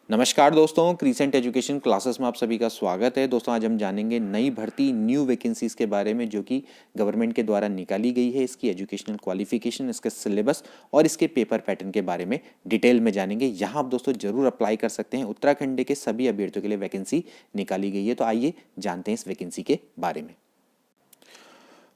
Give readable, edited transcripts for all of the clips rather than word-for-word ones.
नमस्कार दोस्तों, crescent education classes में आप सभी का स्वागत है। दोस्तों आज हम जानेंगे नई भर्ती न्यू वैकेंसीज के बारे में जो कि गवर्नमेंट के द्वारा निकाली गई है। इसकी एजुकेशनल क्वालिफिकेशन, इसके सिलेबस और इसके पेपर पैटर्न के बारे में डिटेल में जानेंगे। यहाँ आप दोस्तों जरूर अप्लाई कर सकते हैं। उत्तराखंड के सभी अभ्यर्थियों के लिए वैकेंसी निकाली गई है। तो आइए जानते हैं इस वैकेंसी के बारे में।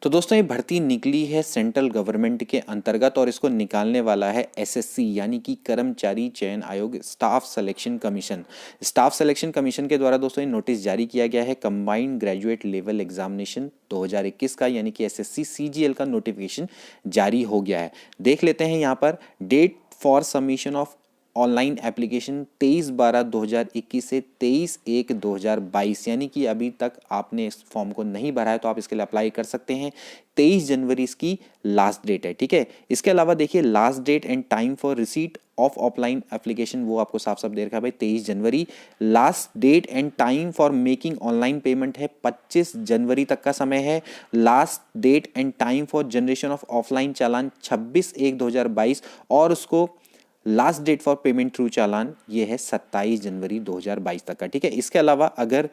तो दोस्तों ये भर्ती निकली है सेंट्रल गवर्नमेंट के अंतर्गत और इसको निकालने वाला है एसएससी यानी कि कर्मचारी चयन आयोग, staff selection commission. Staff selection commission के द्वारा दोस्तों ये नोटिस जारी किया गया है कंबाइंड ग्रेजुएट लेवल एग्जामिनेशन 2021 का, यानी कि एसएससी सीजीएल का नोटिफिकेशन जारी हो गया है। देख लेते हैं यहाँ पर date for submission of online application 23/12/2021 से 23/1/2022, यानी कि अभी तक आपने इस फॉर्म को नहीं भरा है तो आप इसके लिए अप्लाई कर सकते हैं। 23 जनवरी इसकी लास्ट डेट है, ठीक है। इसके अलावा देखिए last date and time for receipt of offline application वो आपको साफ साफ दे रखा है भाई 23 जनवरी। Last date and time for making online payment है 25 जनवरी तक का समय है। Last date and time for generation of offline challan 26/1/2022 और उसको last date for payment through challan ये है 27 जनवरी 2022 तक का, ठीक है। इसके अलावा अगर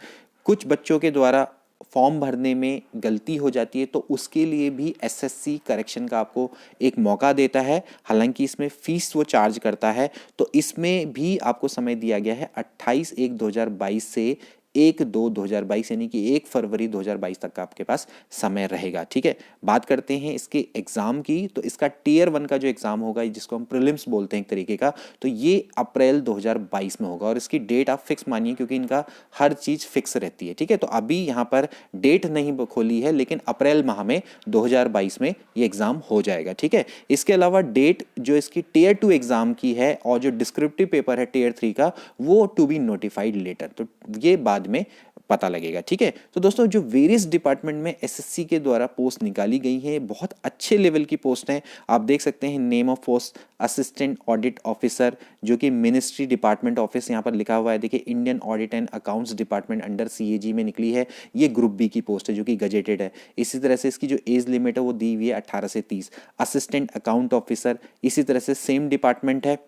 कुछ बच्चों के द्वारा फॉर्म भरने में गलती हो जाती है तो उसके लिए भी एसएससी करेक्शन का आपको एक मौका देता है। हालांकि इसमें फीस वो चार्ज करता है, तो इसमें भी आपको समय दिया गया है 28/1/2022 से 1/2/2022 यानी कि 1 फरवरी 2022 तक का आपके पास समय रहेगा, ठीक है। बात करते हैं इसके एग्जाम की, तो इसका टियर 1 का जो एग्जाम होगा जिसको हम प्रीलिम्स बोलते हैं एक तरीके का, तो ये अप्रैल 2022 में होगा और इसकी डेट आप फिक्स मानिए क्योंकि इनका हर चीज फिक्स रहती है, ठीक है। तो अभी यहाँ पर डेट नहीं खोली है लेकिन अप्रैल माह में 2022 में ये एग्जाम हो जाएगा, ठीक है। इसके अलावा डेट जो इसकी टियर 2 एग्जाम की है और जो डिस्क्रिप्टिव पेपर है टियर 3 का वो टू बी नोटिफाइड लेटर, तो ये बाद में पता लगेगा, ठीक है। तो दोस्तों जो वेरियस डिपार्टमेंट में एसएससी के द्वारा पोस्ट निकाली गई है बहुत अच्छे लेवल की पोस्ट है। आप देख सकते हैं name of post assistant audit officer जो कि मिनिस्ट्री डिपार्टमेंट ऑफिस यहाँ पर लिखा हुआ है। देखिए Indian audit and accounts department under CAG में निकली है। ये ग्रुप बी की पोस्ट है जो कि गजेटेड है। इसी तरह से इसकी जो एज लिमिट है वो दी हुई है 18 से 30। असिस्टेंट अकाउंट ऑफिसर इसी तरह से सेम डिपार्टमेंट है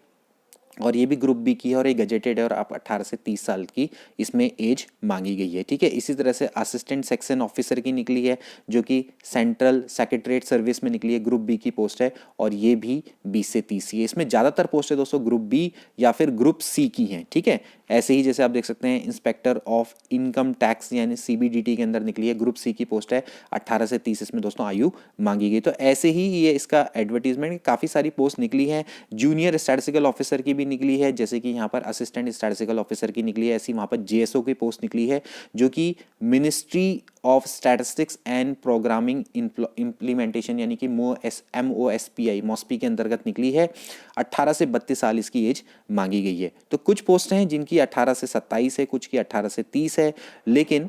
और ये भी ग्रुप बी की है और ये गजेटेड है और आप 18 से 30 साल की इसमें एज मांगी गई है, ठीक है। इसी तरह से असिस्टेंट सेक्शन ऑफिसर की निकली है जो कि सेंट्रल सेक्रेटरीट सर्विस में निकली है, ग्रुप बी की पोस्ट है और ये भी 20 से 30 है। इसमें ज़्यादातर पोस्ट है दोस्तों ग्रुप बी या फिर ग्रुप सी की हैं, ठीक है। ऐसे ही जैसे आप देख सकते हैं इंस्पेक्टर ऑफ इनकम टैक्स यानी सीबीडीटी के अंदर निकली है, ग्रुप सी की पोस्ट है, 18 से 30 इसमें दोस्तों आयु मांगी गई। तो ऐसे ही ये इसका एडवर्टीजमेंट काफ़ी सारी पोस्ट निकली है। जूनियर स्टैटिस्टिकल ऑफिसर की भी निकली है, जैसे कि यहाँ पर असिस्टेंट स्टैटिस्टिकल ऑफिसर की निकली है। ऐसी वहाँ पर जेएसओ की पोस्ट निकली है जो कि ministry of statistics and programming implementation यानी कि MOSPI मॉस्पी के अंतर्गत निकली है। 18 से 32 साल इसकी एज मांगी गई है। तो कुछ पोस्ट हैं जिनकी 18 से 27 है, कुछ की 18 से 30 है, लेकिन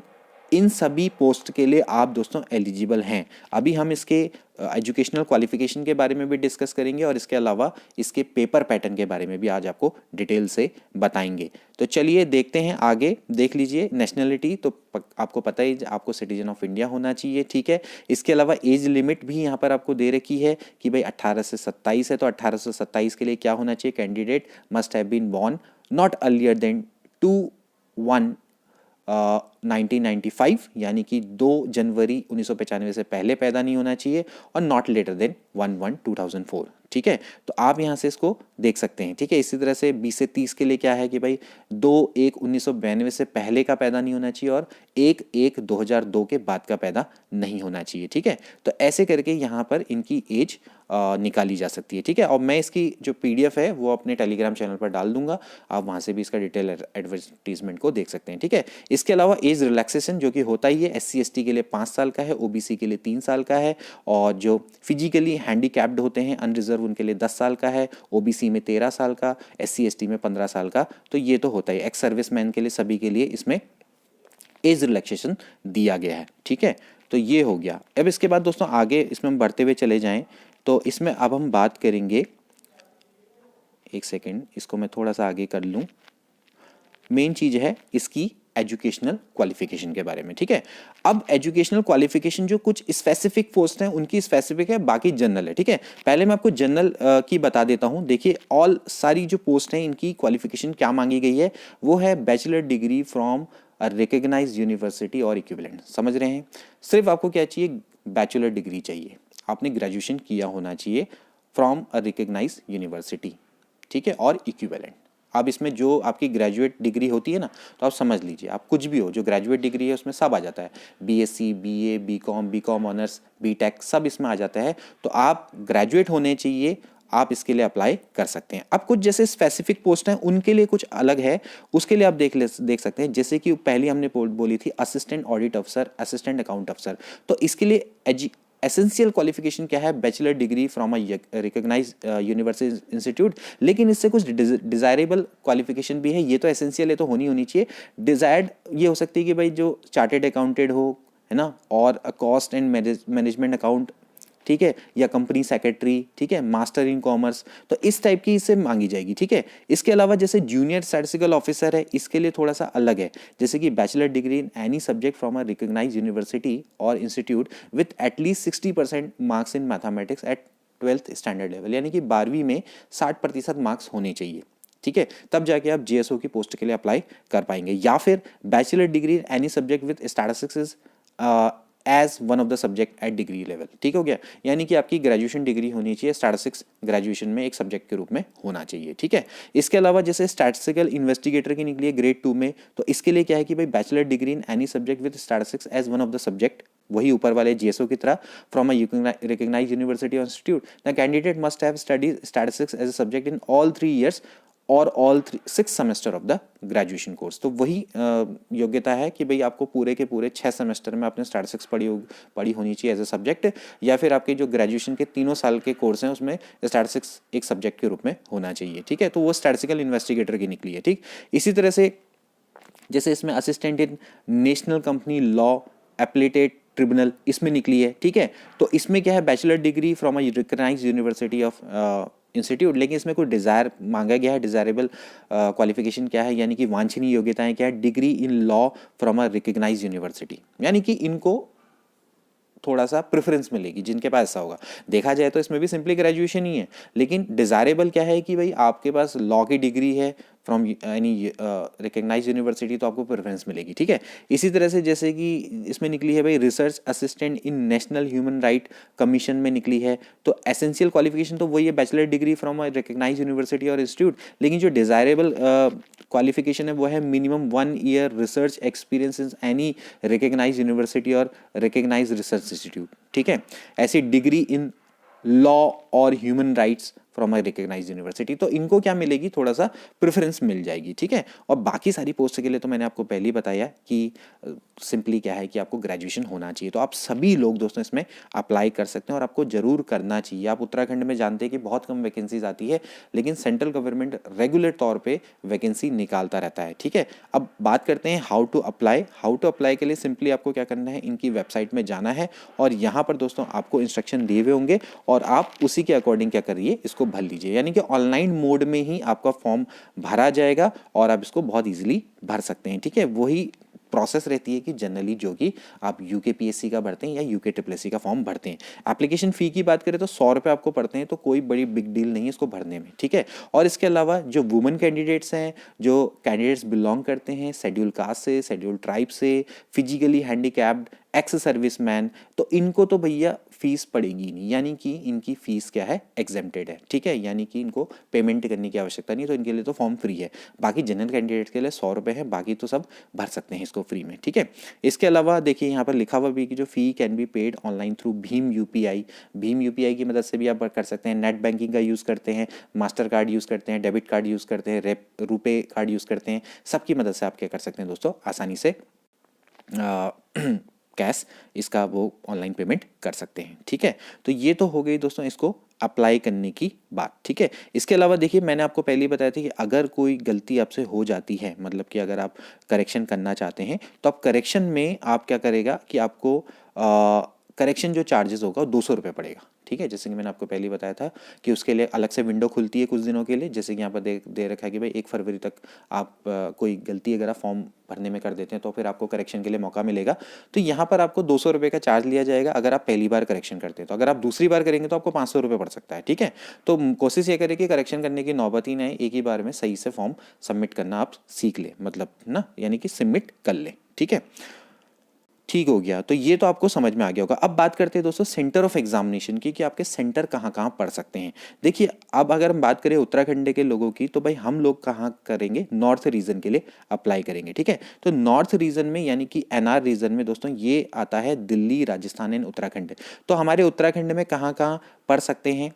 इन सभी पोस्ट के लिए आप दोस्तों एलिजिबल हैं। अभी हम इसके एजुकेशनल क्वालिफिकेशन के बारे में भी डिस्कस करेंगे और इसके अलावा इसके पेपर पैटर्न के बारे में भी आज आपको डिटेल से बताएंगे। तो चलिए देखते हैं आगे। देख लीजिए नेशनलिटी तो आपको पता ही आपको सिटीजन ऑफ इंडिया होना चाहिए, ठीक है। इसके अलावा एज लिमिट भी यहाँ पर आपको दे रखी है कि भाई 18 से 27 है, तो 18 से 27 के लिए क्या होना चाहिए, candidate must have been born not earlier than 2/1 1995 यानी कि 2 जनवरी 1995 से पहले पैदा नहीं होना चाहिए और नॉट लेटर देन 1/1/2004, ठीक है। तो आप यहाँ से इसको देख सकते हैं, ठीक है। इसी तरह से 20 से 30 के लिए क्या है कि भाई 2/1/1992 से पहले का पैदा नहीं होना चाहिए और 1/1/2002 के बाद का पैदा नहीं होना चाहिए, ठीक है। तो ऐसे करके यहाँ पर इनकी एज निकाली जा सकती है, ठीक है। और मैं इसकी जो पीडीएफ है वो अपने टेलीग्राम चैनल पर डाल दूंगा, आप वहाँ से भी इसका डिटेल एडवर्टीजमेंट को देख सकते हैं, ठीक है। इसके अलावा एज रिलैक्सेशन जो कि होता ही है, SC/ST के लिए 5 साल का है, OBC के लिए 3 साल का है और जो फिजिकली हैंडीकैप्ड होते हैं अनरिजर्व उनके लिए 10 साल का है, OBC में 13 साल का, SC/ST में 15 साल का। तो ये तो होता है, एक्स सर्विसमैन के लिए सभी के लिए इसमें एज रिलैक्सेशन दिया गया है, ठीक है। तो ये हो गया। अब इसके बाद दोस्तों आगे इसमें हम बढ़ते हुए चले जाएं तो इसमें अब हम बात करेंगे, एक सेकेंड इसको मैं थोड़ा सा आगे कर लूँ। मेन चीज़ है इसकी एजुकेशनल क्वालिफिकेशन के बारे में, ठीक है। अब एजुकेशनल क्वालिफिकेशन जो कुछ स्पेसिफिक पोस्ट हैं उनकी स्पेसिफिक है, बाकी जनरल है, ठीक है। पहले मैं आपको जनरल की बता देता हूं। देखिए ऑल सारी जो पोस्ट हैं इनकी क्वालिफिकेशन क्या मांगी गई है, वो है bachelor degree from recognised university और इक्विवेलेंट। समझ रहे हैं, सिर्फ आपको क्या चाहिए, बैचलर डिग्री चाहिए, आपने ग्रेजुएशन किया होना चाहिए फ्रॉम अ रिकग्नाइज्ड यूनिवर्सिटी, ठीक है, और इक्विवेलेंट। अब इसमें जो आपकी ग्रेजुएट डिग्री होती है ना, तो आप समझ लीजिए आप कुछ भी हो, जो ग्रेजुएट डिग्री है उसमें सब आ जाता है, BSc, BA, BCom honours, BTech, सब इसमें आ जाता है। तो आप ग्रेजुएट होने चाहिए, आप इसके लिए अप्लाई कर सकते हैं। अब कुछ जैसे स्पेसिफिक पोस्ट हैं उनके लिए कुछ अलग है, उसके लिए आप देख सकते हैं। जैसे कि पहले हमने बोली थी असिस्टेंट ऑडिट अफसर, असिस्टेंट अकाउंट अफसर, तो इसके लिए एसेंशियल क्वालिफिकेशन क्या है, bachelor degree from a recognise university institute. लेकिन इससे कुछ डिजायरेबल क्वालिफिकेशन भी है, ये तो एसेंशियल है तो होनी चाहिए। डिजायर्ड ये हो सकती है कि भाई जो चार्टेड अकाउंटेड हो, है ना, और कॉस्ट एंड मैनेजमेंट अकाउंट, ठीक है, या कंपनी सेक्रेटरी, ठीक है, मास्टर इन कॉमर्स, तो इस टाइप की इससे मांगी जाएगी, ठीक है। इसके अलावा जैसे जूनियर स्टैटिस्टिकल ऑफिसर है, इसके लिए थोड़ा सा अलग है, जैसे कि bachelor degree in any subject from a recognised university और institute with at least 60% marks in mathematics at 12th standard level, यानी कि 12वीं में 60% मार्क्स होने चाहिए, ठीक है, तब जाके आप जीएसओ की पोस्ट के लिए अप्लाई कर पाएंगे। या फिर bachelor degree in any subject with statistics as one of the subject at degree level, ठीक हो गया, यानी कि आपकी ग्रेजुएशन डिग्री होनी चाहिए, स्टैटिस्टिक्स ग्रेजुएशन में एक सब्जेक्ट के रूप में होना चाहिए, ठीक है। इसके अलावा जैसे स्टैटिस्टिकल इन्वेस्टिगेटर की निकली है ग्रेड 2 में, तो इसके लिए क्या है कि भाई bachelor degree in any subject with statistics as one of the subject, वही ऊपर वाले जीएसओ की तरह, फ्रॉम अ रिकॉग्नाइज्ड यूनिवर्सिटी और institute. The candidate must have studied statistics as a subject in all 3 years और all 6 semester of the graduation course. तो वही योग्यता है कि भाई आपको पूरे के पूरे 6 सेमेस्टर में आपने स्टैटिस्टिक्स पढ़ी होनी चाहिए एज ए सब्जेक्ट, या फिर आपके जो ग्रेजुएशन के 3 साल के कोर्स हैं उसमें स्टैटिस्टिक्स एक सब्जेक्ट के रूप में होना चाहिए, ठीक है। तो वो स्टैटिस्टिकल इन्वेस्टिगेटर की निकली है, ठीक। इसी तरह से जैसे इसमें assistant in national company law appellate tribunal इसमें निकली है, ठीक है। तो इसमें क्या है, bachelor degree from a recognised university of institute, लेकिन इसमें कोई डिजायर मांगा गया है, डिजायरेबल क्वालिफिकेशन क्या है, यानी कि वांछनीय योग्यताएं क्या है, degree in law from a recognised university, यानी कि इनको थोड़ा सा प्रेफरेंस मिलेगी जिनके पास ऐसा होगा। देखा जाए तो इसमें भी सिंपली ग्रेजुएशन ही है, लेकिन डिजायरेबल क्या है कि भाई आपके पास लॉ की डिग्री है फ्रॉम एनी रिकॉग्नाइज्ड यूनिवर्सिटी, तो आपको प्रेफरेंस मिलेगी, ठीक है। इसी तरह से जैसे कि इसमें निकली है भाई research assistant in national human right commission में निकली है, तो एसेंशियल क्वालिफिकेशन तो वही है, bachelor degree from recognised university और इंस्टीट्यूट, लेकिन जो डिजायरेबल क्वालिफिकेशन है वो है minimum 1 year research experience in any recognised university और रिकॉग्नाइज्ड रिसर्च इंस्टीट्यूट, ठीक है। ऐसी डिग्री इन लॉ और human rights from a recognised university, तो इनको क्या मिलेगी, थोड़ा सा प्रेफरेंस मिल जाएगी, ठीक है। और बाकी सारी पोस्ट के लिए तो मैंने आपको पहले ही बताया कि सिंपली क्या है कि आपको ग्रेजुएशन होना चाहिए। तो आप सभी लोग दोस्तों इसमें अप्लाई कर सकते हैं और आपको जरूर करना चाहिए। आप उत्तराखंड में जानते हैं कि बहुत कम वैकेंसीज आती है, लेकिन सेंट्रल गवर्नमेंट रेगुलर तौर पर वैकेंसी निकालता रहता है, ठीक है। अब बात करते हैं how to apply. How to apply के लिए सिंपली आपको क्या करना है, इनकी वेबसाइट में जाना है और यहाँ पर दोस्तों आपको इंस्ट्रक्शन दिए हुए होंगे और आप उसी के अकॉर्डिंग क्या करिए, इसको भर लीजिए, यानी कि ऑनलाइन मोड में ही आपका फॉर्म भरा जाएगा और आप इसको बहुत इजीली भर सकते हैं, ठीक है। वही प्रोसेस रहती है कि जनरली जो कि आप यूकेपीएससी का भरते हैं या यूके ट्रिपलएससी का फॉर्म भरते हैं। एप्लीकेशन फ़ी की बात करें तो 100 रुपये आपको पड़ते हैं, तो कोई बड़ी बिग डील नहीं है इसको भरने में, ठीक है। और इसके अलावा जो वुमेन कैंडिडेट्स हैं, जो कैंडिडेट्स बिलोंग करते हैं शेड्यूल कास्ट से, शेड्यूल ट्राइब से, फिजिकली हैंडीकैप्ड, एक्स सर्विसमैन, तो इनको तो भैया फीस पड़ेगी नहीं, यानी कि इनकी फीस क्या है, एग्जेम्प्टेड है, ठीक है, यानी कि इनको पेमेंट करने की आवश्यकता नहीं, तो इनके लिए तो फॉर्म फ्री है। बाकी जनरल कैंडिडेट के लिए 100 रुपये है, बाकी तो सब भर सकते हैं इसको फ्री में, ठीक है। इसके अलावा देखिए यहाँ पर लिखा हुआ भी कि जो fee can be paid online through भीम यूपीआई। भीम यूपीआई की मदद से भी आप कर सकते हैं, नेट बैंकिंग का यूज़ करते हैं, मास्टर कार्ड यूज़ करते हैं, डेबिट कार्ड यूज़ करते हैं, रुपे कार्ड यूज़ करते हैं, सबकी मदद से आप क्या कर सकते हैं दोस्तों, आसानी से कैश इसका वो ऑनलाइन पेमेंट कर सकते हैं, ठीक है। तो ये तो हो गई दोस्तों इसको अप्लाई करने की बात, ठीक है। इसके अलावा देखिए मैंने आपको पहले ही बताया था कि अगर कोई गलती आपसे हो जाती है, मतलब कि अगर आप करेक्शन करना चाहते हैं, तो आप करेक्शन में आप क्या करेगा कि आपको करेक्शन जो चार्जेस होगा वो 200 रुपये पड़ेगा, ठीक है। जैसे कि मैंने आपको पहले ही बताया था कि उसके लिए अलग से विंडो खुलती है कुछ दिनों के लिए, जैसे कि यहाँ पर दे रखा है कि भाई 1 फरवरी तक आप कोई गलती अगर आप फॉर्म भरने में कर देते हैं तो फिर आपको करेक्शन के लिए मौका मिलेगा। तो यहाँ पर आपको 200 रुपये का चार्ज लिया जाएगा अगर आप पहली बार करेक्शन करते हैं। तो अगर आप दूसरी बार करेंगे तो आपको 500 रुपये पड़ सकता है, ठीक है। तो कोशिश ये करें कि करेक्शन करने की नौबत ही नहीं, एक ही बार में सही से फॉर्म सबमिट करना आप सीख लें, मतलब ना, यानी कि सबमिट कर लें, ठीक है। ठीक हो गया, तो ये तो आपको समझ में आ गया होगा। अब बात करते हैं दोस्तों सेंटर ऑफ एग्जामिनेशन की, कि आपके सेंटर कहाँ कहाँ पड़ सकते हैं। देखिए, अब अगर हम बात करें उत्तराखंड के लोगों की, तो भाई हम लोग कहाँ करेंगे, नॉर्थ रीजन के लिए अप्लाई करेंगे, ठीक है। तो नॉर्थ रीजन में यानी कि एनआर रीजन में दोस्तों ये आता है दिल्ली, राजस्थान एंड उत्तराखंड। तो हमारे उत्तराखंड में कहाँ कहाँ पड़ सकते हैं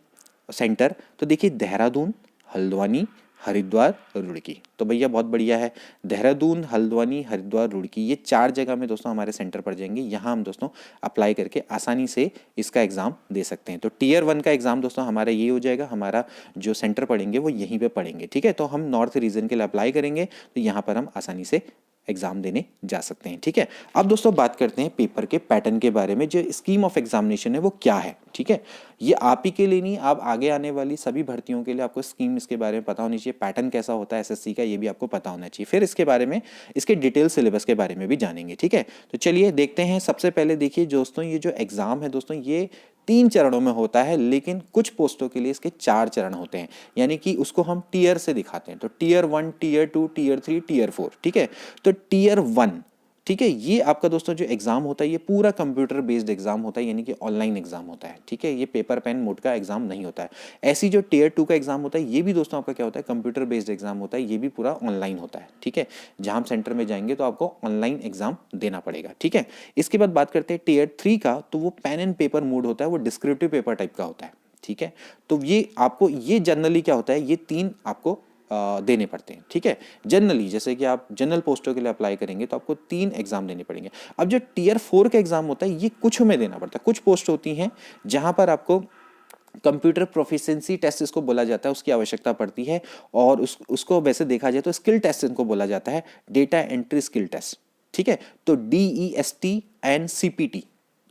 सेंटर, तो देखिए देहरादून, हल्द्वानी, हरिद्वार, रुड़की। तो भैया बहुत बढ़िया है, देहरादून, हल्द्वानी, हरिद्वार, रुड़की, ये 4 जगह में दोस्तों हमारे सेंटर पड़ जाएंगे। यहाँ हम दोस्तों अप्लाई करके आसानी से इसका एग्ज़ाम दे सकते हैं। तो टियर 1 का एग्ज़ाम दोस्तों हमारा ये हो जाएगा, हमारा जो सेंटर पड़ेंगे वो यहीं पे पड़ेंगे, ठीक है। तो हम नॉर्थ रीजन के लिए अप्लाई करेंगे तो यहाँ पर हम आसानी से एग्जाम देने जा सकते हैं, ठीक है। अब दोस्तों बात करते हैं पेपर के पैटर्न के बारे में, जो स्कीम ऑफ एग्जामिनेशन है वो क्या है, ठीक है। ये आप ही के लिए नहीं, आप आगे आने वाली सभी भर्तियों के लिए आपको स्कीम इसके बारे में पता होनी चाहिए, पैटर्न कैसा होता है एसएससी का ये भी आपको पता होना चाहिए। फिर इसके बारे में, इसके डिटेल सिलेबस के बारे में भी जानेंगे, ठीक है। तो चलिए देखते हैं। सबसे पहले देखिए दोस्तों, ये जो एग्जाम है दोस्तों ये 3 चरणों में होता है, लेकिन कुछ पोस्टों के लिए इसके 4 चरण होते हैं, यानी कि उसको हम टीयर से दिखाते हैं। तो टीयर 1, टीयर 2, टीयर 3, टीयर 4, ठीक है। तो टीयर 1, ठीक है, ये आपका दोस्तों जो एग्जाम होता है ये पूरा कंप्यूटर बेस्ड एग्जाम होता है, यानी कि ऑनलाइन एग्जाम होता है, ठीक है। ये पेपर पेन मोड का एग्जाम नहीं होता है। ऐसी जो टीयर 2 का एग्जाम होता है ये भी दोस्तों आपका क्या होता है, कंप्यूटर बेस्ड एग्जाम होता है, ये भी पूरा ऑनलाइन होता है, ठीक है। जहां हम सेंटर में जाएंगे तो आपको ऑनलाइन एग्जाम देना पड़ेगा, ठीक है। इसके बाद बात करते हैं टीयर 3 का, तो वो पेन एंड पेपर मोड होता है, वो डिस्क्रिप्टिव पेपर टाइप का होता है, ठीक है। तो ये आपको, ये जनरली क्या होता है, ये 3 आपको देने पड़ते हैं, ठीक है। जनरली जैसे कि आप जनरल पोस्टों के लिए अप्लाई करेंगे तो आपको 3 एग्जाम देने पड़ेंगे। अब जो टीयर 4 का एग्जाम होता है ये कुछ में देना पड़ता है। कुछ पोस्ट होती हैं जहां पर आपको कंप्यूटर प्रोफिशिएंसी टेस्ट इसको बोला जाता है, उसकी आवश्यकता पड़ती है। और उसको वैसे देखा जाए तो स्किल टेस्ट इनको बोला जाता है, डेटा एंट्री स्किल टेस्ट, ठीक है। तो DEST एंड CPT,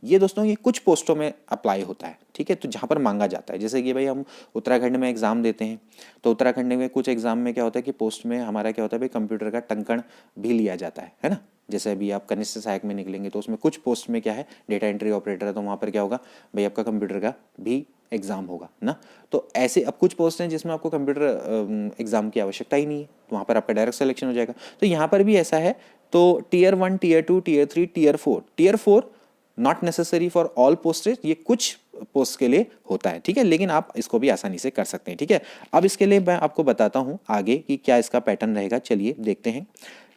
ये दोस्तों ये कुछ पोस्टों में अप्लाई होता है, ठीक है। तो जहाँ पर मांगा जाता है, जैसे कि भाई हम उत्तराखंड में एग्जाम देते हैं, तो उत्तराखंड में कुछ एग्जाम में क्या होता है कि पोस्ट में हमारा क्या होता है भाई, कंप्यूटर का टंकण भी लिया जाता है ना। जैसे अभी आप कनिष्ठ सहायक में निकलेंगे तो उसमें कुछ पोस्ट में क्या है, डेटा एंट्री ऑपरेटर है, तो वहाँ पर क्या होगा भाई, आपका कंप्यूटर का भी एग्जाम होगा ना। तो ऐसे अब कुछ पोस्ट हैं जिसमें आपको कंप्यूटर एग्जाम की आवश्यकता ही नहीं है, तो वहाँ पर आपका डायरेक्ट सिलेक्शन हो जाएगा। तो यहाँ पर भी ऐसा है। तो tier 1, tier 2, tier 3, tier 4, tier 4 not necessary for all postage, ये कुछ पोस्ट के लिए होता है, ठीक है। लेकिन आप इसको भी आसानी से कर सकते हैं, ठीक है। अब इसके लिए मैं आपको बताता हूं आगे कि क्या इसका पैटर्न रहेगा। चलिए देखते हैं।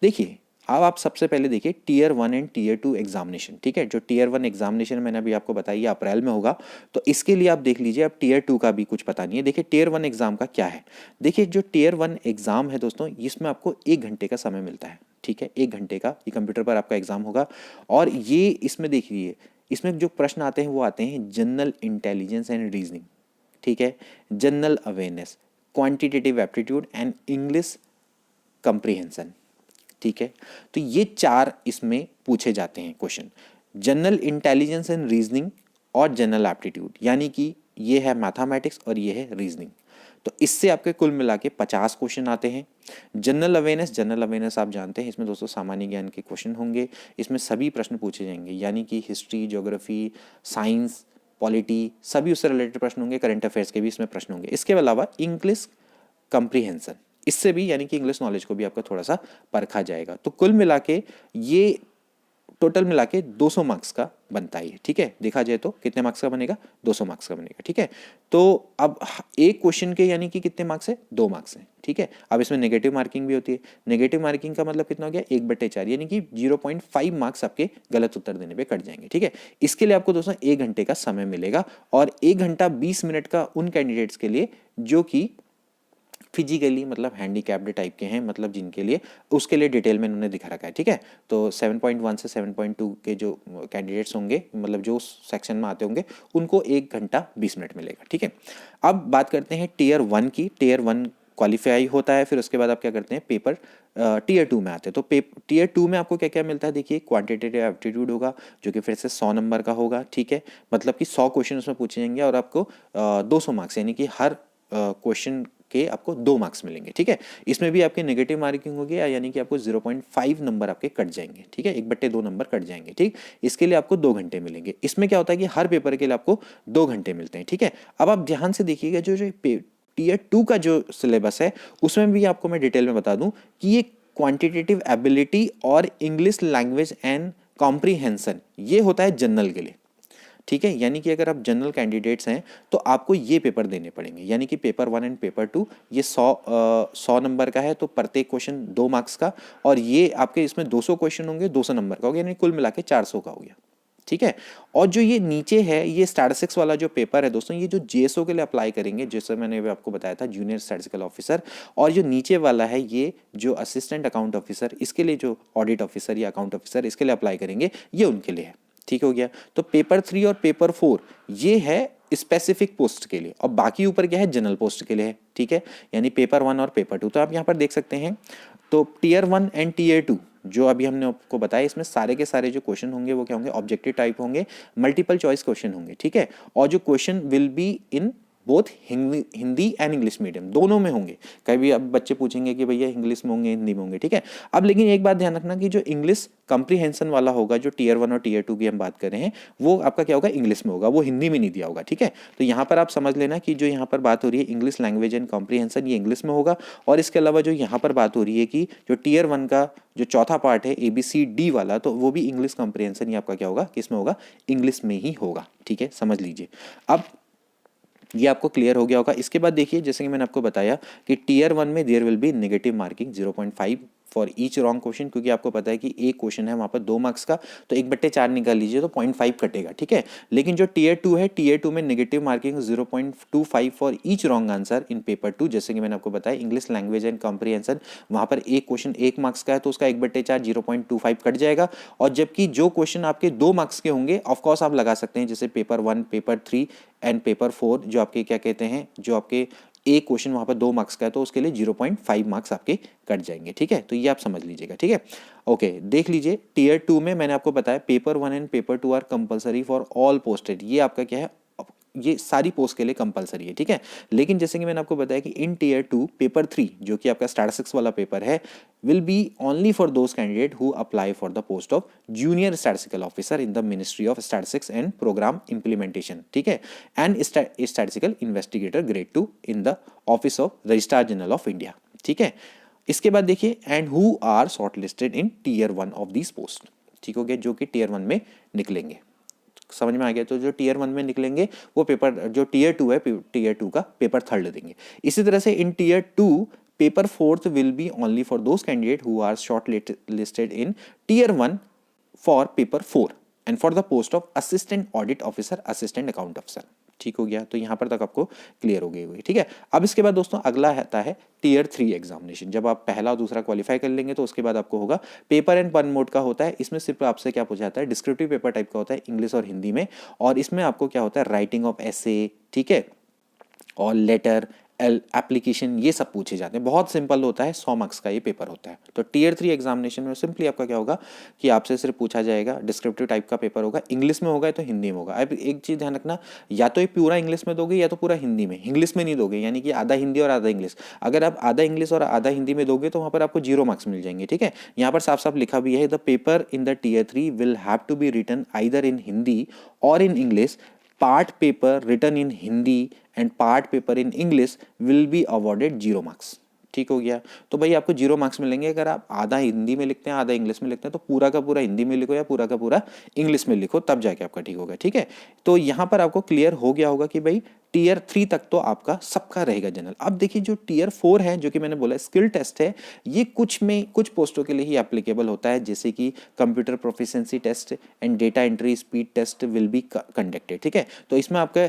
देखिए, अब आप सबसे पहले देखिए टीयर 1 एंड टीयर 2 एग्जामिनेशन, ठीक है। जो टीयर 1 एग्जामिनेशन मैंने अभी आपको बताई अप्रैल में होगा, तो इसके लिए आप देख लीजिए। अब टीयर 2 का भी कुछ पता नहीं है। देखिए टीयर 1 एग्जाम का क्या है। देखिए जो टीयर 1 एग्जाम है दोस्तों, इसमें आपको 1 घंटे का समय मिलता है, ठीक है। 1 घंटे का ये कंप्यूटर पर आपका एग्जाम होगा। और ये इसमें देखिए, इसमें जो प्रश्न आते हैं वो आते हैं जनरल इंटेलिजेंस एंड रीजनिंग, ठीक है, general awareness, quantitative aptitude and English comprehension, ठीक है। तो ये 4 इसमें पूछे जाते हैं question, general intelligence and reasoning और जनरल एप्टीट्यूड, यानी कि ये है मैथमेटिक्स और ये है रीजनिंग। तो इससे आपके कुल मिला के 50 क्वेश्चन आते हैं। जनरल अवेयरनेस आप जानते हैं, इसमें दोस्तों सामान्य ज्ञान के क्वेश्चन होंगे। इसमें सभी प्रश्न पूछे जाएंगे, यानी कि हिस्ट्री, ज्योग्राफी, साइंस, पॉलिटी, सभी उससे रिलेटेड प्रश्न होंगे। करंट अफेयर्स के भी इसमें प्रश्न होंगे। इसके अलावा इंग्लिश कंप्रीहेंशन, इससे भी यानी कि इंग्लिश नॉलेज को भी आपका थोड़ा सा परखा जाएगा। तो कुल मिला के ये टोटल मिला के 200 मार्क्स का बनता है, ठीक है। देखा जाए तो कितने मार्क्स का बनेगा, 200 मार्क्स का बनेगा, ठीक है। तो अब एक क्वेश्चन के यानी कि कितने मार्क्स है, 2 मार्क्स हैं, ठीक है। अब इसमें नेगेटिव मार्किंग भी होती है। नेगेटिव मार्किंग का मतलब कितना हो गया, 1/4, यानी कि 0.5 मार्क्स आपके गलत उत्तर देने पे कट जाएंगे, ठीक है। इसके लिए आपको दोस्तों 1 घंटे का समय मिलेगा, और 1 घंटा 20 मिनट का उन कैंडिडेट्स के लिए जो कि फिजिकली मतलब हैंडीकैप्ड टाइप के हैं, मतलब जिनके लिए, उसके लिए डिटेल में उन्होंने दिखा रखा है, ठीक है। तो 7.1 से 7.2 के जो कैंडिडेट्स होंगे, मतलब जो सेक्शन में आते होंगे, उनको 1 घंटा 20 मिनट मिलेगा, ठीक है। अब बात करते हैं टीयर 1 की। टीयर 1 क्वालिफाई होता है, फिर उसके बाद आप क्या करते हैं, पेपर टीयर 2 में आते हैं। तो टीयर 2 में आपको क्या क्या मिलता है, देखिए क्वांटिटेटिव एप्टीट्यूड होगा जो कि फिर से 100 नंबर का होगा, ठीक है, मतलब कि 100 क्वेश्चन उसमें पूछे जाएंगे और आपको 200 मार्क्स, यानी कि हर क्वेश्चन के आपको 2 मार्क्स मिलेंगे, ठीक है। इसमें भी आपकी नेगेटिव मार्किंग होगी, यानी कि आपको 0.5 नंबर आपके कट जाएंगे, ठीक है, 1/2 नंबर कट जाएंगे, ठीक। इसके लिए आपको 2 घंटे मिलेंगे। इसमें क्या होता है कि हर पेपर के लिए आपको 2 घंटे मिलते हैं, ठीक है। अब आप ध्यान से देखिएगा, जो टीयर 2 का जो सिलेबस है उसमें भी आपको मैं डिटेल में बता दूं कि ये क्वांटिटेटिव एबिलिटी और इंग्लिश लैंग्वेज एंड कॉम्प्रीहेंशन ये होता है जनरल के लिए, ठीक है। यानी कि अगर आप जनरल कैंडिडेट्स हैं तो आपको ये पेपर देने पड़ेंगे, यानी कि पेपर 1 एंड पेपर 2 ये 100 नंबर का है, तो प्रत्येक क्वेश्चन 2 मार्क्स का, और ये आपके इसमें 200 क्वेश्चन होंगे, 200 नंबर का होगा, यानी कुल मिला के 400 का हो गया, ठीक है। और जो ये नीचे है, ये स्टैटिस्टिक्स वाला जो पेपर है दोस्तों, ये जो जेएसओ के लिए अप्लाई करेंगे, जैसे मैंने आपको बताया था, जूनियर स्टैटिस्टिकल ऑफिसर, और जो नीचे वाला है ये जो असिस्टेंट अकाउंट ऑफिसर, इसके लिए जो ऑडिट ऑफिसर या अकाउंट ऑफिसर इसके लिए अप्लाई करेंगे, ये उनके लिए है, ठीक हो गया। तो पेपर 3 और पेपर 4 ये है स्पेसिफिक पोस्ट के लिए, और बाकी ऊपर क्या है, जनरल पोस्ट के लिए है, ठीक है, यानी पेपर 1 और पेपर 2। तो आप यहाँ पर देख सकते हैं, तो टीयर 1 एंड टीयर 2 जो अभी हमने आपको बताया, इसमें सारे के सारे जो क्वेश्चन होंगे वो क्या होंगे, ऑब्जेक्टिव टाइप होंगे, मल्टीपल चॉइस क्वेश्चन होंगे, ठीक है। और जो question will be in both Hindi and English medium, दोनों में होंगे। कभी अब बच्चे पूछेंगे कि भैया इंग्लिश में होंगे हिंदी में होंगे, ठीक है। अब लेकिन एक बात ध्यान रखना कि जो इंग्लिश कंप्रीहेंशन वाला होगा, जो टीयर 1 और टीयर 2 की हम बात कर रहे हैं, वो आपका क्या होगा, इंग्लिश में होगा, वो हिंदी में नहीं दिया होगा, ठीक है। तो यहाँ पर आप समझ लेना कि जो यहाँ पर बात हो रही है इंग्लिश लैंग्वेज एंड कॉम्प्रीहेंशन, ये इंग्लिश में होगा। और इसके अलावा जो यहाँ पर बात हो रही है कि जो टीयर 1 का जो चौथा पार्ट है ABCD वाला, तो वो भी इंग्लिश कॉम्प्रीहेंशन, ये आपका क्या होगा, किस में होगा, इंग्लिश में ही होगा, ठीक है, समझ लीजिए। अब ये आपको क्लियर हो गया होगा। इसके बाद देखिए, जैसे कि मैंने आपको बताया कि टीयर 1 में there will be negative marking 0.5 for each wrong question, क्योंकि आपको पता है कि एक क्वेश्चन है वहाँ पर 2 मार्क्स का, तो 1/4 निकाल लीजिए तो 0.5 कटेगा, ठीक है। लेकिन जो टीयर 2 है, टीयर 2 में negative marking 0.25 for each wrong answer in paper 2। जैसे कि मैंने आपको बताया इंग्लिश लैंग्वेज एंड कॉम्प्रीहेंशन, वहाँ पर एक क्वेश्चन 1 मार्क्स का है, तो उसका 1/4 0.25 कट जाएगा। और जबकि जो क्वेश्चन आपके 2 मार्क्स के होंगे, ऑफकोर्स आप लगा सकते हैं, जैसे पेपर 1, पेपर 3 एंड पेपर 4, जो आपके क्या कहते हैं, जो आपके एक क्वेश्चन वहां पर 2 मार्क्स का है, तो उसके लिए 0.5 मार्क्स आपके कट जाएंगे, ठीक है। तो ये आप समझ लीजिएगा, ठीक है। ओके, देख लीजिए टीयर 2 में मैंने आपको बताया paper 1 and paper 2 are compulsory for all posted, ये आपका क्या है, ये सारी पोस्ट के लिए कंपलसरी है, ठीक है। लेकिन जैसे कि मैंने आपको बताया कि इन टीयर 2 पेपर 3 जो कि आपका स्टैटिस्टिक्स वाला पेपर है, will be only for those candidate who apply for the post of junior statistical officer in the Ministry of Statistics and Program Implementation, ठीक है, and statistical investigator grade 2 in the Office of Registrar General of India, ठीक है। इसके बाद देखिए, and who are shortlisted in tier 1 of these post, ठीक हो गया, जो कि टीयर 1 में निकलेंगे, समझ में आ गया। तो जो टीयर 1 में निकलेंगे वो पेपर, जो टीयर 2 है, टीयर 2 का पेपर 3 देंगे। इसी तरह से in tier 2 paper 4 will be only for those candidate who are shortlisted in tier 1 for paper 4 and for the post of assistant audit officer, assistant account officer, ठीक हो गया। तो यहाँ पर तक आपको क्लियर हो गई होगी, ठीक है। अब इसके बाद दोस्तों अगला आता है टीयर 3 एग्जामिनेशन। जब आप पहला और दूसरा क्वालिफाई कर लेंगे तो उसके बाद आपको होगा पेपर एंड वन मोड का होता है। इसमें सिर्फ आपसे क्या पूछा जाता है, डिस्क्रिप्टिव पेपर टाइप का होता है, इंग्लिश और हिंदी में। और इसमें आपको क्या होता है, राइटिंग ऑफ एसे, ठीक है, और लेटर एप्लीकेशन, ये सब पूछे जाते हैं। बहुत सिंपल होता है, 100 मार्क्स का ये पेपर होता है। तो टीयर 3 एग्जामिनेशन में सिंपली आपका क्या होगा कि आपसे सिर्फ पूछा जाएगा, डिस्क्रिप्टिव टाइप का पेपर होगा, इंग्लिश में होगा या तो हिंदी में होगा। अब एक चीज़ ध्यान रखना, या तो ये पूरा इंग्लिश में दोगे या तो पूरा हिंदी में, इंग्लिश में नहीं दोगे, यानी कि आधा हिंदी और आधा इंग्लिश। अगर आप आधा इंग्लिश और आधा हिंदी में दोगे तो वहाँ पर आपको 0 मार्क्स मिल जाएंगे, ठीक है। यहाँ पर साफ साफ लिखा भी है, the paper in the tier 3 will have to be written either in Hindi और in English. Part paper written in Hindi and part paper in English will be awarded 0 marks, ठीक हो गया। तो भाई आपको 0 मार्क्स मिलेंगे अगर आप आधा हिंदी में लिखते हैं, आधा इंग्लिश में लिखते हैं। तो पूरा का पूरा हिंदी में लिखो या पूरा का पूरा इंग्लिश में लिखो, तब जाके आपका ठीक होगा, ठीक है। तो यहाँ पर आपको क्लियर हो गया होगा कि भाई टीयर 3 तक तो आपका सबका रहेगा जनरल। अब देखिए जो टीयर 4 है, जो कि मैंने बोला स्किल टेस्ट है, ये कुछ पोस्टों के लिए ही एप्लीकेबल होता है, जैसे कि computer proficiency test and data entry speed test will be conducted, ठीक है। तो इसमें आपका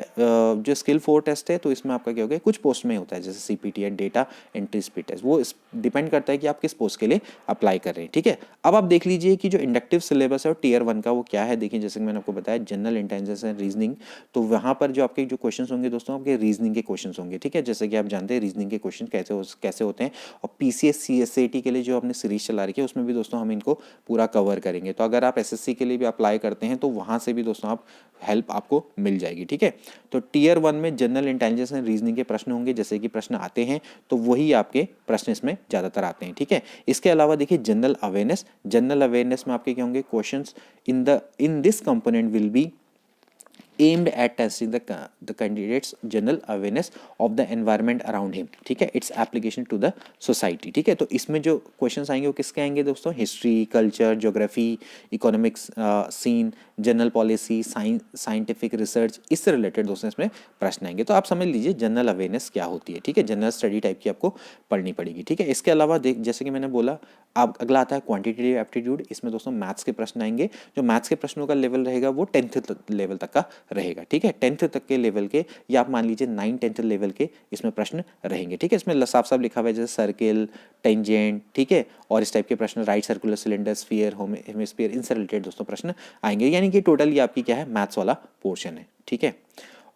जो स्किल 4 टेस्ट है, तो इसमें आपका क्या होगा, कुछ पोस्ट में होता है, जैसे CPT है, डेटा एंट्री स्पीड टेस्ट, वो डिपेंड करता है कि आप किस पोस्ट के लिए अप्लाई कर रहे हैं, ठीक है। अब आप देख लीजिए कि जो इंडक्टिव सिलेबस है टीयर 1 का वो क्या है। देखिए जैसे मैंने आपको बताया जनरल इंटेलिजेंस एंड रीजनिंग, तो वहाँ पर जो आपके जो क्वेश्चन होंगे दोस्तों आपके रीजनिंग के क्वेश्चन होंगे, ठीक है। जैसे कि आप जानते हैं रीजनिंग के क्वेश्चन कैसे होते हैं, और पीसीएस सीएसएटी के लिए जो आपने सीरीज चला रखी है उसमें भी दोस्तों हम इनको पूरा कवर करेंगे। तो अगर आप एसएससी के लिए भी अप्लाई करते हैं तो वहाँ से भी दोस्तों आप हेल्प आपको मिल जाएगी, ठीक है। तो टीयर 1 में जनरल इंटेलिजेंस एंड रीजनिंग के प्रश्न होंगे, जैसे कि प्रश्न आते हैं तो वही आपके प्रश्न इसमें ज़्यादातर आते हैं, ठीक है। इसके अलावा देखिए जनरल अवेयरनेस में आपके क्या होंगे questions in this component will be aimed at testing the candidate's general awareness of the environment around him, ठीक है, its application to the society, ठीक है। तो इसमें जो क्वेश्चंस आएंगे वो किसके आएंगे दोस्तों, history, culture, geography, economics, science, general policy, scientific research, इससे रिलेटेड दोस्तों इसमें प्रश्न आएंगे। तो आप समझ लीजिए जनरल अवेयरनेस क्या होती है, ठीक है, जनरल स्टडी टाइप की आपको पढ़नी पड़ेगी, ठीक है। इसके अलावा जैसे कि मैंने बोला, अब अगला आता है क्वांटिटेटिव एप्टीट्यूड। इसमें दोस्तों मैथ्स के प्रश्न आएंगे। जो मैथ्स के प्रश्नों का लेवल रहेगा वो 10th लेवल तक का रहेगा, ठीक है। 10th तक के लेवल के, या आप मान लीजिए 9-10th लेवल के इसमें प्रश्न रहेंगे, ठीक है। इसमें साफ साफ लिखा हुआ है जैसे सर्किल, टेंजेंट, ठीक है, और इस टाइप के प्रश्न, right circular cylinder, sphere, hemisphere, इनसे रिलेटेड दोस्तों प्रश्न आएंगे। यानी कि टोटल ये आपकी क्या है, मैथ्स वाला पोर्शन है, ठीक है।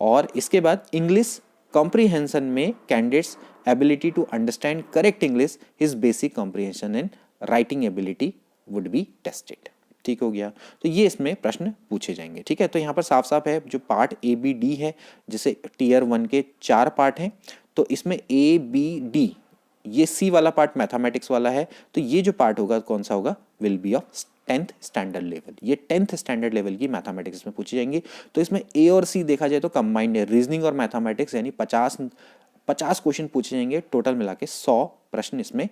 और इसके बाद इंग्लिश कॉम्प्रीहेंशन में candidate's ability to understand correct English, his basic comprehension and writing ability would be tested, ठीक हो गया। तो ये इसमें प्रश्न पूछे जाएंगे, ठीक है। तो यहाँ पर साफ साफ है जो पार्ट ए बी डी है, जैसे टीयर 1 के 4 पार्ट हैं, तो इसमें ए बी डी, ये सी वाला पार्ट मैथमेटिक्स वाला है, तो ये जो पार्ट होगा कौन सा होगा, will be of 10th standard level. ये 10th स्टैंडर्ड लेवल की मैथमेटिक्स में पूछी जाएंगी। तो इसमें ए और सी देखा जाए तो कंबाइंड है, रीजनिंग और मैथमेटिक्स, यानी 50 क्वेश्चन पूछे जाएंगे, टोटल मिला के 100 प्रश्न इसमें,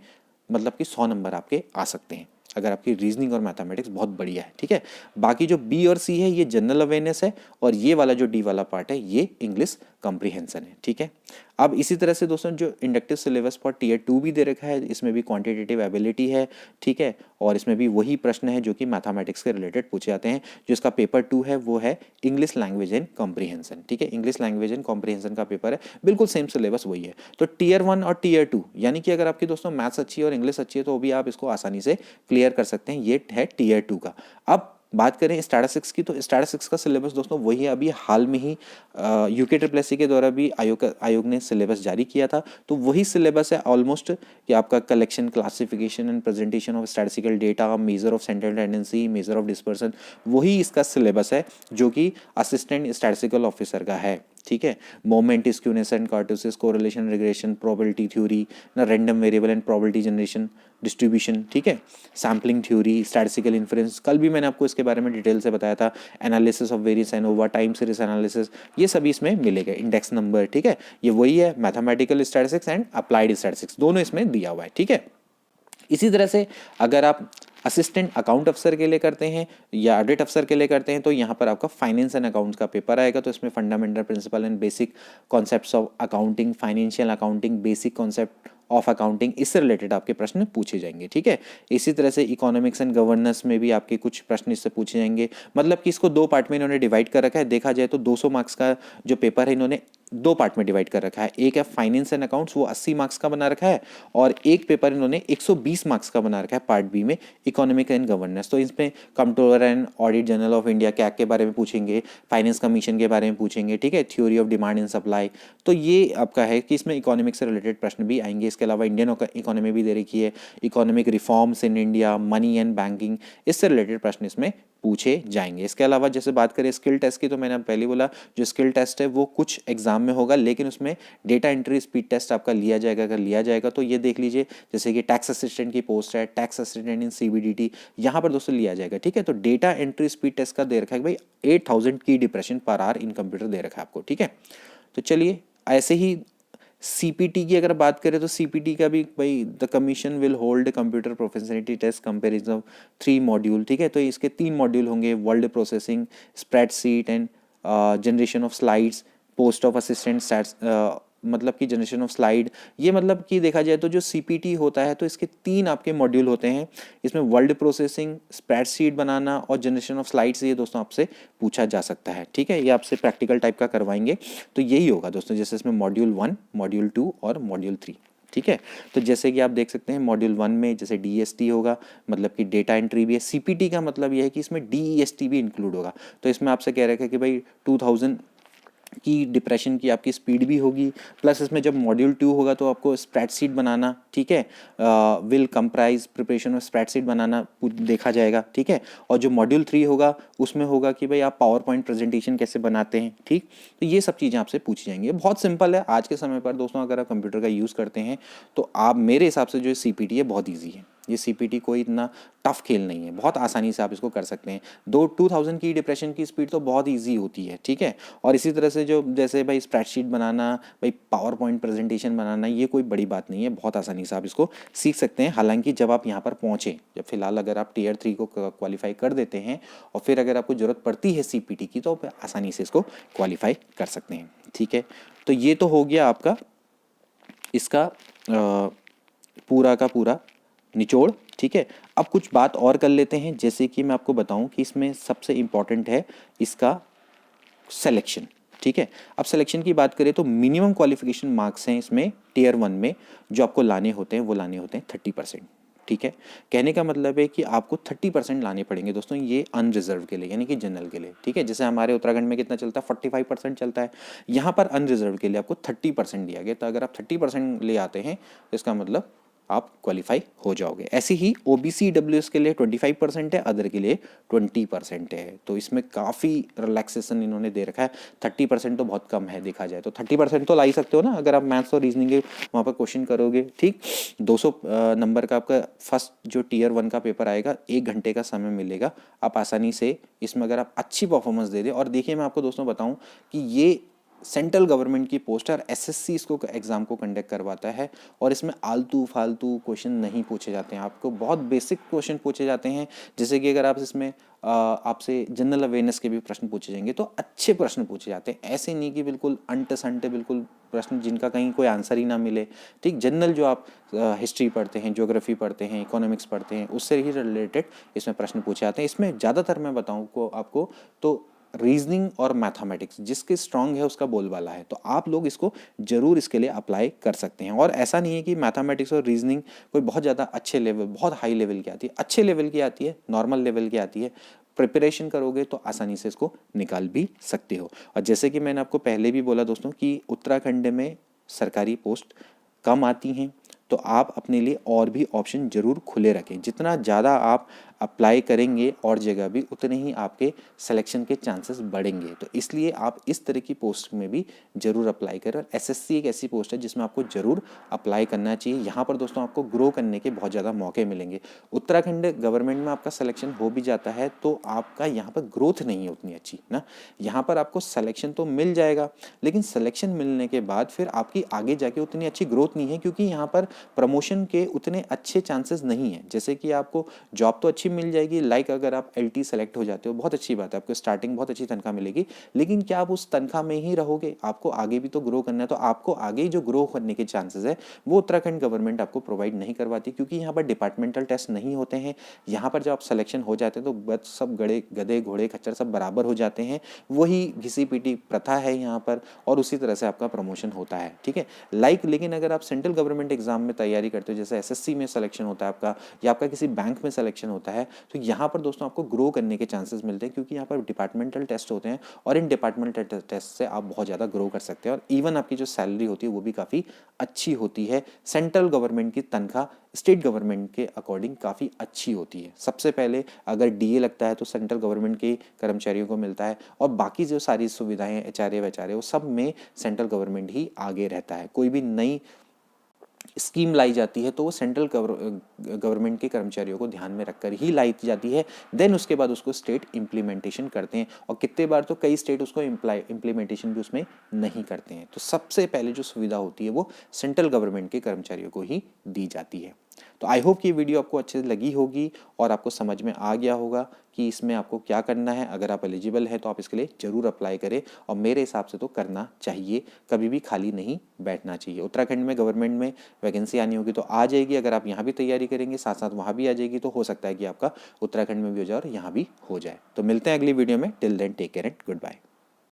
मतलब कि 100 नंबर आपके आ सकते हैं अगर आपकी रीजनिंग और मैथमेटिक्स बहुत बढ़िया है, ठीक है। बाकी जो बी और सी है ये जनरल अवेयरनेस है, और ये वाला जो डी वाला पार्ट है ये इंग्लिश कॉम्प्रीहेंशन है, ठीक है। अब इसी तरह से दोस्तों जो इंडक्टिव सिलेबस फॉर टीयर 2 भी दे रखा है, इसमें भी क्वांटिटेटिव एबिलिटी है, ठीक है, और इसमें भी वही प्रश्न है जो कि मैथमेटिक्स के रिलेटेड पूछे जाते हैं। जो इसका पेपर 2 है वो है इंग्लिश लैंग्वेज एंड कॉम्प्रीहेंशन, ठीक है, इंग्लिश लैंग्वेज एंड कॉम्प्रीहेंशन का पेपर है, बिल्कुल सेम सिलेबस वही है। तो टीयर 1 और टीयर 2, यानी कि अगर आपकी दोस्तों मैथ्स अच्छी है और इंग्लिश अच्छी है तो भी आप इसको आसानी से क्लियर कर सकते हैं। ये है टीयर 2 का। अब बात करें स्टैटिस्टिक्स की, तो स्टैटिस्टिक्स का सिलेबस दोस्तों वही है, अभी हाल में ही यूके के द्वारा भी आयोग ने सिलेबस जारी किया था, तो वही सिलेबस है ऑलमोस्ट, कि आपका collection, classification and presentation of statistical data, measure of central tendency, measure of dispersion, वही इसका सिलेबस है जो कि असिस्टेंट स्टैटिस्टिकल ऑफिसर का है, ठीक है। Moment, skewness and kurtosis, correlation, regression, probability theory, ना random variable and probability generation, distribution, ठीक है, सैम्पलिंग थ्योरी, स्टैटिस्टिकल इन्फ्रेंस, कल भी मैंने आपको इसके बारे में डिटेल से बताया था, analysis of various ANOVA, time series analysis, ये सभी इसमें मिलेगा, इंडेक्स नंबर, ठीक है। ये वही है, mathematical statistics and applied statistics दोनों इसमें दिया हुआ है, ठीक है। इसी तरह से अगर आप असिस्टेंट अकाउंट अफसर के लिए करते हैं या ऑडिट अफसर के लिए करते हैं तो यहाँ पर आपका फाइनेंस एंड अकाउंट्स का पेपर आएगा। तो इसमें fundamental principle and basic concepts of accounting, financial accounting, basic concept of accounting, इससे रिलेटेड आपके प्रश्न पूछे जाएंगे, ठीक है। इसी तरह से इकोनॉमिक्स एंड गवर्नेंस में भी आपके कुछ प्रश्न इससे पूछे जाएंगे। मतलब कि इसको 2 पार्ट में इन्होंने डिवाइड कर रखा है। देखा जाए तो 200 मार्क्स का जो पेपर है इन्होंने 2 पार्ट में डिवाइड कर रखा है। एक है फाइनेंस एंड अकाउंट्स, वो 80 मार्क्स का बना रखा है, और एक पेपर इन्होंने 120 मार्क्स का बना रखा है पार्ट बी में, इकोनॉमिक एंड गवर्नेंस। तो इसमें controller and audit general of India CAG के बारे में पूछेंगे, फाइनेंस कमीशन के बारे में पूछेंगे, ठीक है, theory of demand and supply. तो ये आपका है कि इसमें इकोनॉमिक से रिलेटेड प्रश्न भी आएंगे। इसके अलावा इंडियन इकोनॉमी भी दे रखी है, economic reforms in India, money and banking, इससे रिलेटेड प्रश्न इसमें पूछे जाएंगे। इसके अलावा जैसे बात करें स्किल टेस्ट की, तो मैंने पहले बोला जो स्किल टेस्ट है वो कुछ एग्जाम में होगा, लेकिन उसमें डेटा एंट्री स्पीड टेस्ट आपका लिया जाएगा। अगर लिया जाएगा तो ये देख लीजिए, जैसे कि टैक्स असिस्टेंट की पोस्ट है, टैक्स असिस्टेंट इन सीबीडीटी, यहाँ पर दोस्तों लिया जाएगा, ठीक है। तो डेटा एंट्री स्पीड टेस्ट का दे रखा है भाई 8000 की डिप्रेशन पर आवर इन कंप्यूटर दे रखा है आपको, ठीक है। तो चलिए ऐसे ही सीपीटी की अगर बात करें तो सीपीटी का भी भाई the commission will hold computer professionality test comparison of 3 module, ठीक है। तो इसके 3 मॉड्यूल होंगे, world processing, spreadsheet and generation of slides, post of assistant, मतलब कि जनरेशन ऑफ स्लाइड। ये मतलब कि देखा जाए तो जो सीपीटी होता है तो इसके 3 आपके मॉड्यूल होते हैं। इसमें वर्ल्ड प्रोसेसिंग, स्प्रेडशीट बनाना और जनरेशन ऑफ स्लाइड्स, ये दोस्तों आपसे पूछा जा सकता है, ठीक है। ये आपसे प्रैक्टिकल टाइप का करवाएंगे। तो यही होगा दोस्तों, जैसे इसमें मॉड्यूल 1, मॉड्यूल 2 और मॉड्यूल 3, ठीक है। तो जैसे कि आप देख सकते हैं मॉड्यूल 1 में जैसे डीएसटी होगा, मतलब कि डेटा एंट्री भी है। सीपीटी का मतलब यह है कि इसमें डीईएसटी भी इंक्लूड होगा। तो इसमें आपसे कह रहे हैं कि भाई की डिप्रेशन की आपकी स्पीड भी होगी, प्लस इसमें जब मॉड्यूल 2 होगा तो आपको स्प्रेडशीट बनाना, ठीक है, will comprise preparation of spreadsheet बनाना देखा जाएगा, ठीक है। और जो मॉड्यूल 3 होगा उसमें होगा कि भाई आप पावर पॉइंट प्रेजेंटेशन कैसे बनाते हैं, ठीक। तो ये सब चीज़ें आपसे पूछी जाएंगी। बहुत सिंपल है आज के समय पर दोस्तों, अगर आप कंप्यूटर का यूज़ करते हैं तो आप, मेरे हिसाब से जो CPT है बहुत ईजी है। ये CPT कोई इतना टफ खेल नहीं है, बहुत आसानी से आप इसको कर सकते हैं। 2000 की डिप्रेशन की स्पीड तो बहुत इजी होती है, ठीक है। और इसी तरह से जो जैसे भाई स्प्रेडशीट बनाना, भाई पावर पॉइंट प्रेजेंटेशन बनाना, ये कोई बड़ी बात नहीं है, बहुत आसानी से आप इसको सीख सकते हैं। हालांकि जब आप यहाँ पर पहुँचें, जब फिलहाल अगर आप Tier 3 को क्वालिफाई कर देते हैं और फिर अगर आपको ज़रूरत पड़ती है CPT की, तो आप आसानी से इसको क्वालिफाई कर सकते हैं, ठीक है। तो ये तो हो गया आपका इसका पूरा का पूरा निचोड़, ठीक है। अब कुछ बात और कर लेते हैं, जैसे कि मैं आपको बताऊं कि इसमें सबसे इम्पॉर्टेंट है इसका सिलेक्शन, ठीक है। अब सिलेक्शन की बात करें तो मिनिमम क्वालिफिकेशन मार्क्स हैं इसमें Tier 1 में जो आपको लाने होते हैं, वो लाने होते हैं 30%, ठीक है। कहने का मतलब है कि आपको 30% लाने पड़ेंगे दोस्तों, ये अनरिजर्व के लिए यानी कि जनरल के लिए, ठीक है। जैसे हमारे उत्तराखंड में कितना चलता है, 45% चलता है, यहाँ पर अनरिजर्व के लिए आपको 30% दिया गया। तो अगर आप 30% ले आते हैं तो इसका मतलब आप क्वालिफाई हो जाओगे। ऐसे ही OBC WS के लिए 25% है, अदर के लिए 20% है। तो इसमें काफ़ी रिलैक्सेशन इन्होंने दे रखा है। 30% तो बहुत कम है देखा जाए तो, 30% तो ला ही सकते हो ना अगर आप मैथ्स और रीजनिंग के वहाँ पर क्वेश्चन करोगे, ठीक। 200 नंबर का आपका फर्स्ट जो Tier 1 का पेपर आएगा, 1 घंटे का समय मिलेगा, आप आसानी से इसमें अगर आप अच्छी परफॉर्मेंस दे दें। और देखिए मैं आपको दोस्तों बताऊँ कि ये सेंट्रल गवर्नमेंट की पोस्ट और SSC इसको एग्ज़ाम को कंडक्ट करवाता है, और इसमें आलतू फालतू क्वेश्चन नहीं पूछे जाते हैं, आपको बहुत बेसिक क्वेश्चन पूछे जाते हैं। जैसे कि अगर आप इसमें आपसे जनरल अवेयरनेस के भी प्रश्न पूछे जाएंगे तो अच्छे प्रश्न पूछे जाते हैं, ऐसे नहीं कि बिल्कुल अंटे संटे बिल्कुल प्रश्न जिनका कहीं कोई आंसर ही ना मिले, ठीक। जनरल जो आप हिस्ट्री पढ़ते हैं, ज्योग्राफी पढ़ते हैं, इकोनॉमिक्स पढ़ते हैं, उससे ही रिलेटेड इसमें प्रश्न पूछे जाते हैं। इसमें ज़्यादातर मैं बताऊँ को आपको तो रीजनिंग और मैथमेटिक्स जिसके स्ट्रांग है उसका बोलबाला है, तो आप लोग इसको जरूर इसके लिए अप्लाई कर सकते हैं। और ऐसा नहीं है कि मैथमेटिक्स और रीजनिंग कोई बहुत ज़्यादा अच्छे लेवल, बहुत हाई लेवल की आती है, अच्छे लेवल की आती है, नॉर्मल लेवल की आती है। प्रिपरेशन करोगे तो आसानी से इसको निकाल भी सकते हो। और जैसे कि मैंने आपको पहले भी बोला दोस्तों कि उत्तराखंड में सरकारी पोस्ट कम आती हैं, तो आप अपने लिए और भी ऑप्शन जरूर खुले रखें। जितना ज़्यादा आप अप्लाई करेंगे और जगह भी, उतने ही आपके सिलेक्शन के चांसेस बढ़ेंगे। तो इसलिए आप इस तरह की पोस्ट में भी ज़रूर अप्लाई करें। और SSC एक ऐसी पोस्ट है जिसमें आपको ज़रूर अप्लाई करना चाहिए। यहाँ पर दोस्तों आपको ग्रो करने के बहुत ज़्यादा मौके मिलेंगे। उत्तराखंड गवर्नमेंट में आपका सिलेक्शन हो भी जाता है तो आपका यहाँ पर ग्रोथ नहीं है उतनी अच्छी ना। यहाँ पर आपको सिलेक्शन तो मिल जाएगा, लेकिन सिलेक्शन मिलने के बाद फिर आपकी आगे जाके उतनी अच्छी ग्रोथ नहीं है, क्योंकि यहाँ पर प्रमोशन के उतने अच्छे चांसेस नहीं है। जैसे कि आपको जॉब तो अच्छी मिल जाएगी, लाइक अगर आप LT सेलेक्ट हो जाते हो, बहुत अच्छी बात है, आपको स्टार्टिंग बहुत अच्छी तनख्वाह मिलेगी, लेकिन क्या आप उस तनख्वाह में ही रहोगे? आपको आगे भी तो ग्रो करना है। तो आपको आगे जो ग्रो करने के चांसेस है वो उत्तराखंड गवर्नमेंट आपको प्रोवाइड नहीं करवाती, क्योंकि यहाँ पर डिपार्टमेंटल टेस्ट नहीं होते हैं। यहाँ पर जब आप सिलेक्शन हो जाते हैं तो बस सब गधे घोड़े खच्चर सब बराबर हो जाते हैं, वही घिसी पीटी प्रथा है यहाँ पर, और उसी तरह से आपका प्रमोशन होता है, ठीक है। लेकिन अगर आप सेंट्रल गवर्नमेंट एग्जाम में तैयारी करते हो, जैसे SSC में सिलेक्शन होता है आपका, या आपका किसी बैंक में सिलेक्शन होता है, तो यहाँ पर दोस्तों आपको ग्रो करने के चांसेस मिलते हैं, क्योंकि यहाँ पर डिपार्टमेंटल टेस्ट होते हैं, और इन डिपार्टमेंटल टेस्ट से आप बहुत ज़्यादा ग्रो कर सकते हैं। और इवन आपकी जो सैलरी होती है वो भी काफ़ी अच्छी होती है। सेंट्रल गवर्नमेंट की तनख्वाह स्टेट गवर्नमेंट के अकॉर्डिंग काफ़ी अच्छी होती है। सबसे पहले अगर DA लगता है तो सेंट्रल गवर्नमेंट के कर्मचारियों को मिलता है, और बाकी जो सारी सुविधाएं HRA वो सब में सेंट्रल गवर्नमेंट ही आगे रहता है। कोई भी नई स्कीम लाई जाती है तो वो सेंट्रल गवर्नमेंट के कर्मचारियों को ध्यान में रखकर ही लाई जाती है। देन उसके बाद उसको स्टेट इम्प्लीमेंटेशन करते हैं, और कितने बार तो कई स्टेट उसको इम्प्लीमेंटेशन भी उसमें नहीं करते हैं। तो सबसे पहले जो सुविधा होती है वो सेंट्रल गवर्नमेंट के कर्मचारियों को ही दी जाती है। तो आई होप कि ये वीडियो आपको अच्छे से लगी होगी और आपको समझ में आ गया होगा कि इसमें आपको क्या करना है। अगर आप एलिजिबल है तो आप इसके लिए ज़रूर अप्लाई करें, और मेरे हिसाब से तो करना चाहिए, कभी भी खाली नहीं बैठना चाहिए। उत्तराखंड में गवर्नमेंट में वैकेंसी आनी होगी तो आ जाएगी, अगर आप यहाँ भी तैयारी करेंगे साथ साथ वहाँ भी आ जाएगी, तो हो सकता है कि आपका उत्तराखंड में भी हो जाए और यहाँ भी हो जाए। तो मिलते हैं अगली वीडियो में, till then take care and good bye.